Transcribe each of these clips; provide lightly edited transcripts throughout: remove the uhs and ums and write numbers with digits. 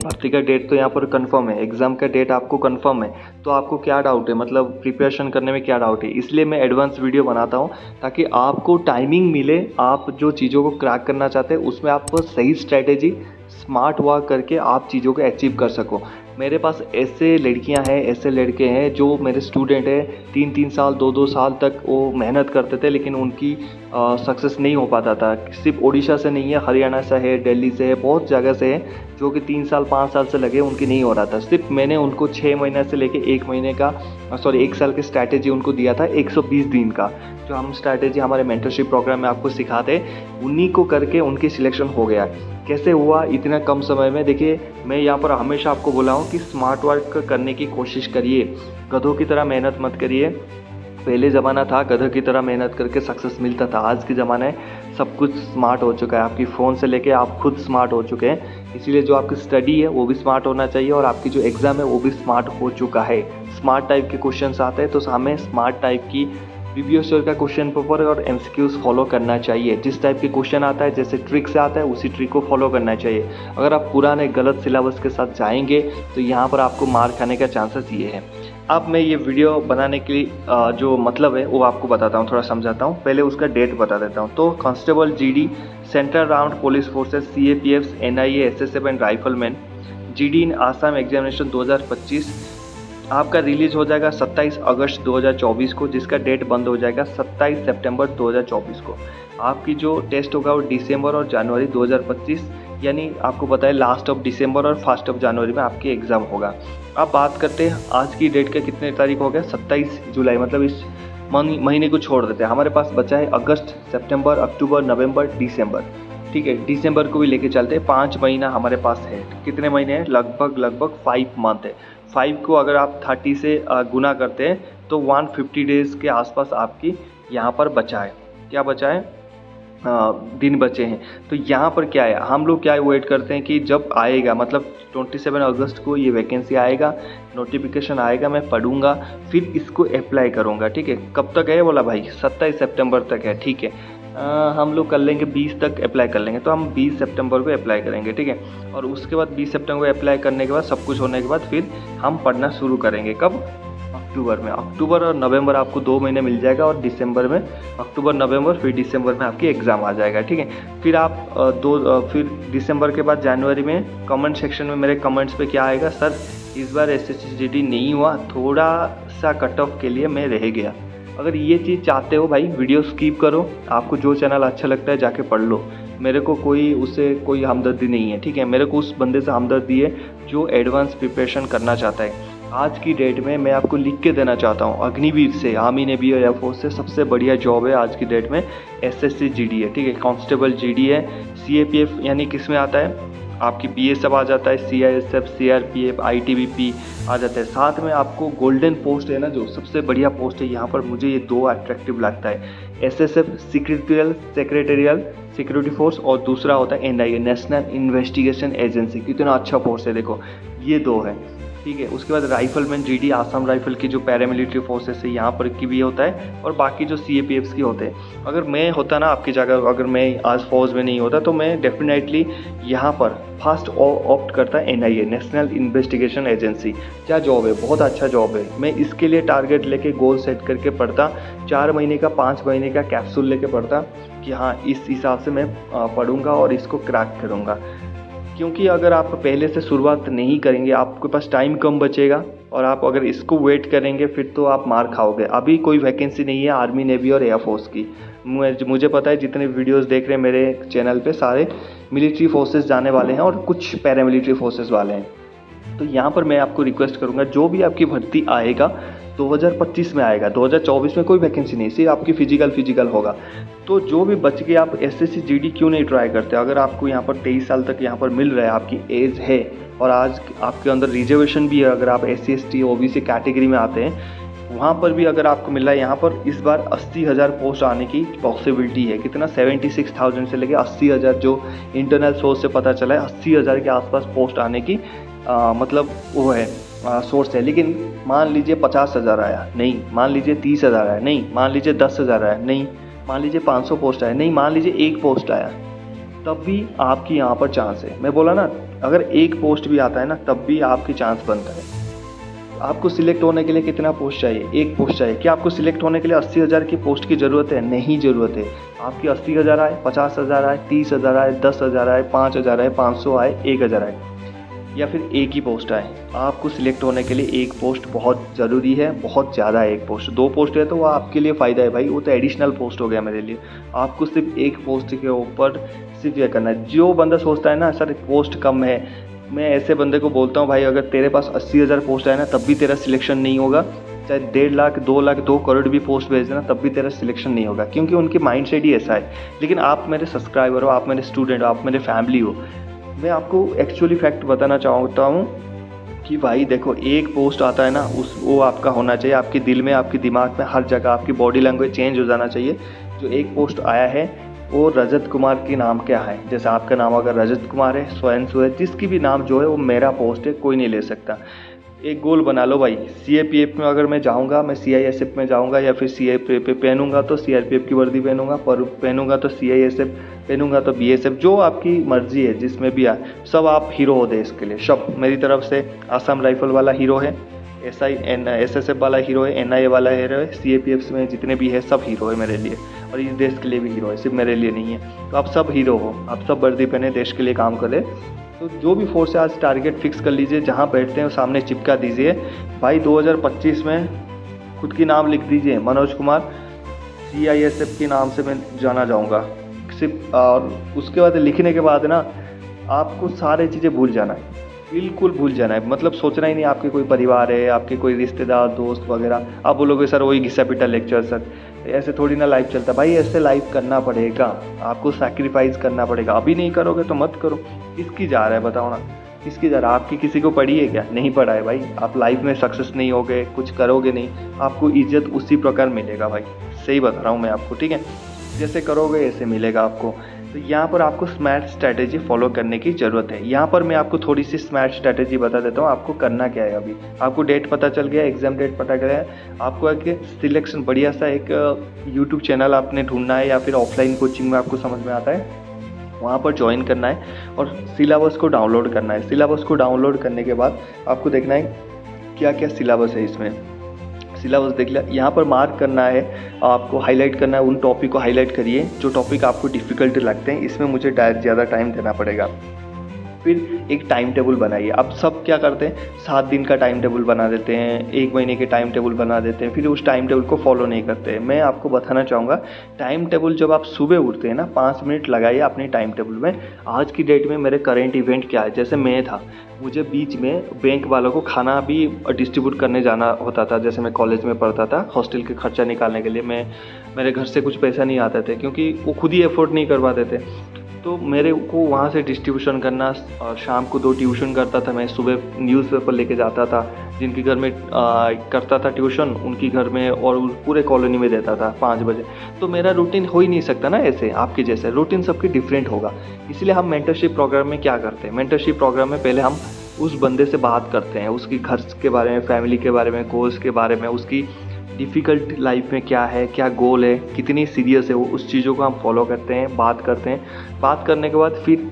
भर्ती का डेट तो यहाँ पर कंफर्म है, एग्ज़ाम का डेट आपको कंफर्म है, तो आपको क्या डाउट है, मतलब प्रिपरेशन करने में क्या डाउट है। इसलिए मैं एडवांस वीडियो बनाता हूँ ताकि आपको टाइमिंग मिले, आप जो चीज़ों को क्रैक करना चाहते हैं उसमें आप सही स्ट्रैटेजी स्मार्ट वर्क करके आप चीज़ों को अचीव कर सको। मेरे पास ऐसे लड़कियां हैं, ऐसे लड़के हैं जो मेरे स्टूडेंट हैं, 3-3 साल 2-2 साल तक वो मेहनत करते थे लेकिन उनकी सक्सेस नहीं हो पाता था। सिर्फ ओडिशा से नहीं है, हरियाणा से है, दिल्ली से है, बहुत जगह से है जो कि 3 साल 5 साल से लगे उनकी नहीं हो रहा था। सिर्फ मैंने उनको 6 महीने से लेके 1 महीने का 1 साल की स्ट्रैटेजी उनको दिया था, 120 दिन का जो हम स्ट्रैटेजी हमारे मेंटरशिप प्रोग्राम में आपको सिखाते हैं, उन्हीं को करके उनकी सिलेक्शन हो गया। कैसे हुआ इतना कम समय में? देखिए, मैं यहाँ पर हमेशा आपको बोला हूँ कि स्मार्ट वर्क करने की कोशिश करिए, गधों की तरह मेहनत मत करिए। पहले ज़माना था गधों की तरह मेहनत करके सक्सेस मिलता था, आज के ज़माना है सब कुछ स्मार्ट हो चुका है, आपकी फ़ोन से लेके आप खुद स्मार्ट हो चुके हैं। इसीलिए जो आपकी स्टडी है वो भी स्मार्ट होना चाहिए और आपकी जो एग्ज़ाम है वो भी स्मार्ट हो चुका है। स्मार्ट टाइप के क्वेश्चंस आते हैं तो हमें स्मार्ट टाइप की प्रीवियस ईयर का क्वेश्चन पेपर और एमसीक्यूज फॉलो करना चाहिए। जिस टाइप के क्वेश्चन आता है, जैसे ट्रिक से आता है, उसी ट्रिक को फॉलो करना चाहिए। अगर आप पुराने गलत सिलेबस के साथ जाएंगे तो यहाँ पर आपको मार खाने का चांसेस ये है। अब मैं ये वीडियो बनाने के लिए जो मतलब है वो आपको बताता हूँ, थोड़ा समझाता हूँ। पहले उसका डेट बता देता हूँ। तो constable GD, central round police forces, CAPF, NIA, SSF and rifleman, GD in Assam examination 2025 आपका रिलीज हो जाएगा 27 अगस्त 2024 को, जिसका डेट बंद हो जाएगा 27 सितंबर 2024 को। आपकी जो टेस्ट होगा वो दिसंबर और जनवरी 2025, यानी आपको पता है लास्ट ऑफ दिसंबर और फर्स्ट ऑफ जनवरी में आपकी एग्ज़ाम होगा। अब बात करते हैं आज की डेट का, कितने तारीख हो गया? 27 जुलाई, मतलब इस महीने को छोड़ देते हैं। हमारे पास बचा है अगस्त, सितंबर, अक्टूबर, नवंबर, दिसंबर। ठीक है, दिसंबर को भी लेके चलते हैं। 5 महीना हमारे पास है। कितने महीने हैं? लगभग 5 मंथ है। 5 को अगर आप 30 से गुना करते हैं तो 150 डेज़ के आसपास आपकी यहाँ पर बचा है। क्या बचा है? दिन बचे हैं। तो यहाँ पर क्या है, हम लोग क्या वेट करते हैं कि जब आएगा, मतलब 27 अगस्त को ये वैकेंसी आएगा, नोटिफिकेशन आएगा, मैं पढ़ूंगा, फिर इसको अप्लाई करूंगा। ठीक है, कब तक है बोला भाई? 27 सितंबर तक है। ठीक है, हम लोग कर लेंगे 20 तक अप्लाई कर लेंगे, तो हम 20 सितंबर को अप्लाई करेंगे। ठीक है, और उसके बाद 20 सितंबर को अप्लाई करने के बाद सब कुछ होने के बाद फिर हम पढ़ना शुरू करेंगे। कब? अक्टूबर में। अक्टूबर और नवंबर आपको 2 महीने मिल जाएगा, और दिसंबर में, अक्टूबर नवंबर फिर दिसंबर में आपकी एग्ज़ाम आ जाएगा। ठीक है, फिर आप फिर दिसंबर के बाद जनवरी में कमेंट सेक्शन में मेरे कमेंट्स पे क्या आएगा? सर इस बार एसएससी जीडी नहीं हुआ, थोड़ा सा कट ऑफ के लिए मैं रह गया। अगर ये चीज़ चाहते हो भाई, वीडियो स्किप करो, आपको जो चैनल अच्छा लगता है जाके पढ़ लो। मेरे को उससे कोई हमदर्दी नहीं है। ठीक है, मेरे को उस बंदे से हमदर्दी है जो एडवांस प्रिपरेशन करना चाहता है। आज की डेट में मैं आपको लिख के देना चाहता हूँ, अग्निवीर से, आर्मी, नेवी और एयरफोर्स से सबसे बढ़िया जॉब है आज की डेट में एसएससी जीडी है। ठीक है, कांस्टेबल जीडी है। सीएपीएफ यानी किस में आता है? आपकी बीएसएफ आ जाता है, सीआईएसएफ, सीआरपीएफ, आईटीबीपी आ जाता है। साथ में आपको गोल्डन पोस्ट है ना, जो सबसे बढ़िया पोस्ट है यहाँ पर, मुझे ये 2 अट्रैक्टिव लगता है। एसएसएफ सेक्रेटेरियल सिक्योरिटी फोर्स, और दूसरा होता है एनआईए, नेशनल इन्वेस्टिगेशन एजेंसी। कितना अच्छा पोस्ट है, देखो ये 2 है। ठीक है, उसके बाद राइफलमैन जीडी, आसाम राइफल की जो पैरामिलिट्री फोर्सेस है यहाँ पर की भी होता है, और बाकी जो सीएपीएफ्स की होते हैं। अगर मैं होता ना आपकी जगह, अगर मैं आज फौज में नहीं होता, तो मैं डेफिनेटली यहाँ पर फर्स्ट ऑप्ट करता एनआईए, नेशनल इन्वेस्टिगेशन एजेंसी। क्या जॉब है, बहुत अच्छा जॉब है। मैं इसके लिए टारगेट लेके, गोल सेट करके पढ़ता, 4 महीने का 5 महीने का कैप्सूल लेके पढ़ता कि हाँ इस हिसाब से मैं पढ़ूंगा और इसको क्रैक करूँगा। क्योंकि अगर आप पहले से शुरुआत नहीं करेंगे, आपके पास टाइम कम बचेगा, और आप अगर इसको वेट करेंगे फिर तो आप मार खाओगे। अभी कोई वैकेंसी नहीं है आर्मी, नेवी और एयरफोर्स की। मुझे पता है जितने वीडियोस देख रहे हैं मेरे चैनल पे, सारे मिलिट्री फोर्सेस जाने वाले हैं और कुछ पैरामिलिट्री फोर्सेस वाले हैं। तो यहाँ पर मैं आपको रिक्वेस्ट करूँगा, जो भी आपकी भर्ती आएगा 2025 में आएगा, 2024 में कोई वैकेंसी नहीं, सिर्फ आपकी फिजिकल होगा। तो जो भी बच के आप एसएससी जीडी क्यों नहीं ट्राई करते? अगर आपको यहाँ पर 23 साल तक यहाँ पर मिल रहा है, आपकी एज है, और आज आपके अंदर रिजर्वेशन भी है, अगर आप SC ST OBC कैटेगरी में आते हैं, वहाँ पर भी अगर आपको मिल रहा है, यहाँ पर इस बार 80,000 पोस्ट आने की पॉसिबिलिटी है। कितना? 76,000 से लेके 80,000, जो इंटरनल सोर्स से पता चला है 80,000 के आसपास पोस्ट आने की मतलब वो है, सोर्स है। लेकिन मान लीजिए 50,000 आया, नहीं। मान लीजिए 30,000 आया, नहीं। मान लीजिए 10,000 आया, नहीं। मान लीजिए 500 पोस्ट आया, नहीं। मान लीजिए 1 पोस्ट आया, तब भी आपकी यहाँ पर चांस है। मैं बोला ना, अगर एक पोस्ट भी आता है ना तब भी आपकी चांस बनता है। आपको सिलेक्ट होने के लिए कितना पोस्ट चाहिए? एक पोस्ट चाहिए। क्या आपको सिलेक्ट होने के लिए 80,000 की पोस्ट की ज़रूरत है? नहीं ज़रूरत है। आपकी 80,000 आए, 50,000 आए, 30,000 आए, 10,000 आए, 5,000 आए, 500 आए, 1,000 आए, या फिर एक ही पोस्ट आए, आपको सिलेक्ट होने के लिए एक पोस्ट बहुत ज़रूरी है, बहुत ज़्यादा है। एक पोस्ट, 2 पोस्ट है तो वो आपके लिए फ़ायदा है भाई, वो तो एडिशनल पोस्ट हो गया मेरे लिए। आपको सिर्फ एक पोस्ट के ऊपर सिर्फ ये करना है। जो बंदा सोचता है ना सर पोस्ट कम है, मैं ऐसे बंदे को बोलता हूँ भाई अगर तेरे पास 80,000 पोस्ट आए ना तब भी तेरा सिलेक्शन नहीं होगा, चाहे 1.5 लाख 2 लाख 2 करोड़ भी पोस्ट भेज देना तब भी तेरा सिलेक्शन नहीं होगा, क्योंकि उनके माइंड सेट ही ऐसा है। लेकिन आप मेरे सब्सक्राइबर हो, आप मेरे स्टूडेंट हो, आप मेरे फैमिली हो, मैं आपको एक्चुअली फैक्ट बताना चाहता हूँ कि भाई देखो एक पोस्ट आता है ना वो आपका होना चाहिए, आपके दिल में, आपके दिमाग में, हर जगह आपकी बॉडी लैंग्वेज चेंज हो जाना चाहिए। जो एक पोस्ट आया है वो रजत कुमार के नाम क्या है, जैसे आपका नाम अगर रजत कुमार है, स्वयंसु है, जिसकी भी नाम जो है वो मेरा पोस्ट है, कोई नहीं ले सकता। एक गोल बना लो भाई, CAPF में अगर मैं जाऊंगा, मैं CISF में जाऊंगा या फिर CIF पे पहनूंगा तो CRPF की वर्दी पहनूंगा, पर पहनूंगा तो CISF पहनूंगा तो BSF, जो आपकी मर्जी है जिसमें भी आए, सब आप हीरो हो देश के लिए। सब मेरी तरफ से आसाम राइफल वाला हीरो है, SSF वाला हीरो है, NIA वाला हीरो है, CAPF में जितने भी है सब हीरो है मेरे लिए, और इस देश के लिए भी हीरो है, सिर्फ मेरे लिए नहीं है। तो आप सब हीरो हो, आप सब वर्दी पहने देश के लिए काम करें। तो जो भी फोर्स है आज टारगेट फिक्स कर लीजिए, जहाँ बैठते हैं सामने चिपका दीजिए भाई। 2025 में खुद की नाम लिख दीजिए, मनोज कुमार, CISF के नाम से मैं जाना जाऊँगा सिर्फ। और उसके बाद लिखने के बाद ना आपको सारी चीज़ें भूल जाना है, बिल्कुल भूल जाना है। मतलब सोचना ही नहीं आपके कोई परिवार है, आपके कोई रिश्तेदार दोस्त वगैरह। आप बोलोगे सर वही घिसा पिटा लेक्चर सर, ऐसे थोड़ी ना लाइफ चलता भाई, ऐसे लाइफ करना पड़ेगा, आपको सैक्रिफाइस करना पड़ेगा। अभी नहीं करोगे तो मत करो। किसकी जा रहा है बताओ ना, किसकी जा रहा है? आपकी किसी को पड़ी है क्या? नहीं पड़ा है भाई। आप लाइफ में सक्सेस नहीं होगे, कुछ करोगे नहीं, आपको इज्जत उसी प्रकार मिलेगा भाई, सही बता रहा हूँ मैं आपको, ठीक है? जैसे करोगे ऐसे मिलेगा आपको। तो यहाँ पर आपको स्मार्ट स्ट्रैटेजी फॉलो करने की ज़रूरत है। यहाँ पर मैं आपको थोड़ी सी स्मार्ट स्ट्रैटेजी बता देता हूँ, आपको करना क्या है। अभी आपको डेट पता चल गया, एग्ज़ाम डेट पता गया है, आपको एक सिलेक्शन बढ़िया सा एक यूट्यूब चैनल आपने ढूंढना है, या फिर ऑफलाइन कोचिंग में आपको समझ में आता है वहाँ पर ज्वाइन करना है और सिलेबस को डाउनलोड करना है। सिलेबस को डाउनलोड करने के बाद आपको देखना है क्या क्या सिलेबस है इसमें। सिलेबस देख लिया, यहाँ पर मार्क करना है, आपको हाईलाइट करना है, उन टॉपिक को हाईलाइट करिए जो टॉपिक आपको डिफ़िकल्ट लगते हैं, इसमें मुझे ज़्यादा टाइम देना पड़ेगा। फिर एक टाइम टेबल बनाइए। अब सब क्या करते हैं, 7 दिन का टाइम टेबल बना देते हैं, 1 महीने के टाइम टेबल बना देते हैं, फिर उस टाइम टेबल को फॉलो नहीं करते। मैं आपको बताना चाहूँगा, टाइम टेबल जब आप सुबह उठते हैं ना, 5 मिनट लगाइए अपने टाइम टेबल में। आज की डेट में मेरे करेंट इवेंट क्या है, जैसे मैं था, मुझे बीच में बैंक वालों को खाना भी डिस्ट्रीब्यूट करने जाना होता था। जैसे मैं कॉलेज में पढ़ता था, हॉस्टल के खर्चा निकालने के लिए मेरे घर से कुछ पैसा नहीं आते थे, क्योंकि वो खुद ही अफोर्ड नहीं करवा देते। तो मेरे को वहाँ से डिस्ट्रीब्यूशन करना, और शाम को 2 ट्यूशन करता था मैं, सुबह न्यूज़पेपर लेके जाता था, जिनके घर में करता था ट्यूशन उनकी घर में, और पूरे कॉलोनी में देता था 5 बजे। तो मेरा रूटीन हो ही नहीं सकता ना ऐसे, आपके जैसे रूटीन सबकी डिफरेंट होगा। इसलिए हम मेंटरशिप प्रोग्राम में क्या करते हैं, मेंटरशिप प्रोग्राम में पहले हम उस बंदे से बात करते हैं, उसकी घर के बारे में, फैमिली के बारे में, कोर्स के बारे में, उसकी डिफ़िकल्ट लाइफ में क्या है, क्या गोल है, कितनी सीरियस है वो, उस चीज़ों को हम फॉलो करते हैं, बात करते हैं। बात करने के बाद फिर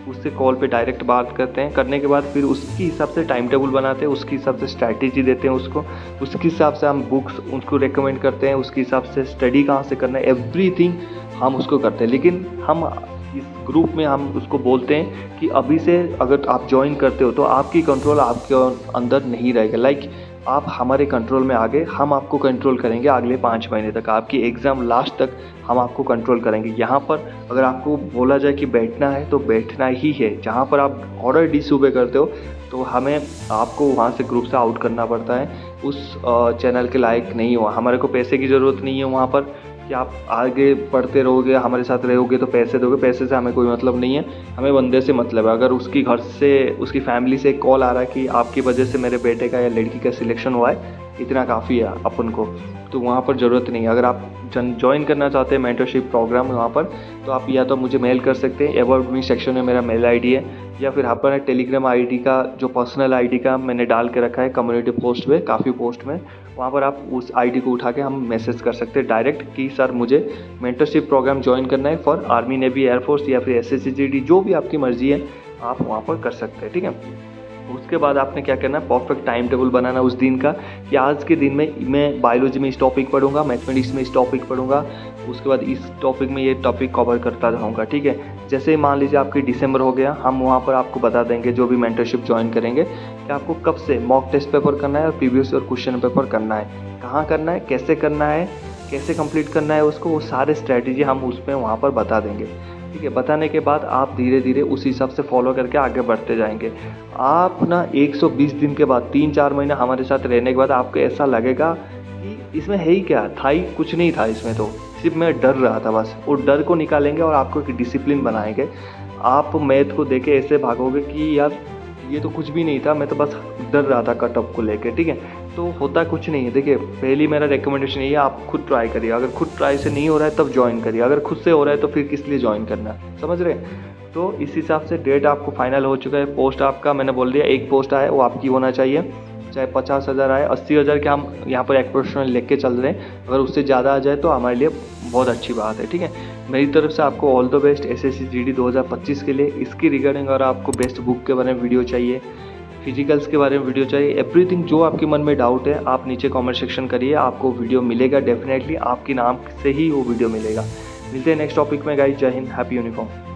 उससे कॉल पे डायरेक्ट बात करते हैं, करने के बाद फिर उसके हिसाब से टाइम टेबल बनाते हैं, उसके हिसाब से स्ट्रैटेजी देते हैं उसको, उसके हिसाब से हम बुक्स उसको रेकमेंड करते हैं, उसके हिसाब से स्टडी कहाँ से करना है, एवरीथिंग हम उसको करते हैं। लेकिन हम इस ग्रुप में हम उसको बोलते हैं कि अभी से अगर आप ज्वाइन करते हो तो आपकी कंट्रोल आपके अंदर नहीं रहेगा। लाइक आप हमारे कंट्रोल में आ गए, हम आपको कंट्रोल करेंगे अगले 5 महीने तक, आपकी एग्ज़ाम लास्ट तक हम आपको कंट्रोल करेंगे। यहाँ पर अगर आपको बोला जाए कि बैठना है तो बैठना ही है। जहाँ पर आप ऑर्डर डिसोबे करते हो तो हमें आपको वहाँ से ग्रुप से आउट करना पड़ता है, उस चैनल के लायक नहीं हो। हमारे को पैसे की ज़रूरत नहीं है वहाँ पर कि आप आगे पढ़ते रहोगे, हमारे साथ रहोगे तो पैसे दोगे, पैसे से हमें कोई मतलब नहीं है, हमें बंदे से मतलब है। अगर उसकी घर से, उसकी फैमिली से एक कॉल आ रहा है कि आपकी वजह से मेरे बेटे का या लड़की का सिलेक्शन हुआ है, इतना काफ़ी है अपन को, तो वहाँ पर ज़रूरत नहीं है। अगर आप ज्वाइन करना चाहते हैं मेंटरशिप प्रोग्राम वहाँ पर, तो आप या तो मुझे मेल कर सकते हैं, अबाउट मी सेक्शन में मेरा मेल आईडी है, या फिर अपना टेलीग्राम आईडी का जो पर्सनल आईडी का मैंने डाल के रखा है कम्युनिटी पोस्ट में, काफ़ी पोस्ट में, वहाँ पर आप उस आईडी को उठा के हम मैसेज कर सकते हैं डायरेक्ट कि सर मुझे मेंटरशिप प्रोग्राम ज्वाइन करना है फॉर आर्मी, नेवी, एयरफोर्स या फिर SSC GD, जो भी आपकी मर्ज़ी है आप वहाँ पर कर सकते हैं, ठीक है। उसके बाद आपने क्या करना है, परफेक्ट टाइम टेबल बनाना उस दिन का कि आज के दिन में मैं बायोलॉजी में इस टॉपिक पढ़ूंगा, मैथमेटिक्स में इस टॉपिक पढ़ूंगा, उसके बाद इस टॉपिक में ये टॉपिक कवर करता रहूँगा, ठीक है। जैसे मान लीजिए आपकी दिसंबर हो गया, हम वहाँ पर आपको बता देंगे जो भी मेंटरशिप ज्वाइन करेंगे कि आपको कब से मॉक टेस्ट पेपर करना है और प्रीवियस ईयर क्वेश्चन पेपर करना है, कहाँ करना है, कैसे कंप्लीट करना है उसको, वो सारे स्ट्रैटेजी हम उसमें वहाँ पर बता देंगे, ठीक है। बताने के बाद आप धीरे धीरे उस हिसाब से फॉलो करके आगे बढ़ते जाएंगे। आप ना 120 दिन के बाद 3-4 महीना हमारे साथ रहने के बाद आपको ऐसा लगेगा कि इसमें है ही क्या, था ही कुछ नहीं था इसमें, तो सिर्फ मैं डर रहा था बस। वो डर को निकालेंगे और आपको एक डिसिप्लिन बनाएंगे। आप मैथ को देके ऐसे भागोगे कि यार ये तो कुछ भी नहीं था, मैं तो बस डर रहा था कट ऑफ को लेके, ठीक है। तो होता कुछ नहीं है। देखिए पहली मेरा रिकमेंडेशन यही है, आप खुद ट्राई करिए। अगर खुद ट्राई से नहीं हो रहा है तब ज्वाइन करिए, अगर खुद से हो रहा है तो फिर किस लिए ज्वाइन करना है, समझ रहे हैं। तो इस हिसाब से डेट आपको फाइनल हो चुका है। पोस्ट आपका मैंने बोल दिया, एक पोस्ट आए वो आपकी होना चाहिए, चाहे 50,000 आए, 80,000 के हम यहाँ पर एक्सपेक्टेशन लेके चल रहे हैं। अगर उससे ज़्यादा आ जाए तो हमारे लिए बहुत अच्छी बात है, ठीक है। मेरी तरफ से आपको all the best SSC GD 2025 के लिए। इसकी रिगार्डिंग अगर आपको बेस्ट बुक के बारे में वीडियो चाहिए, फिजिकल्स के बारे में वीडियो चाहिए, एवरीथिंग जो आपके मन में डाउट है आप नीचे कमेंट सेक्शन करिए, आपको वीडियो मिलेगा डेफिनेटली, आपके नाम से ही वो वीडियो मिलेगा। मिलते हैं नेक्स्ट टॉपिक में गाइस। जय हिंद, हैप्पी यूनिफॉर्म।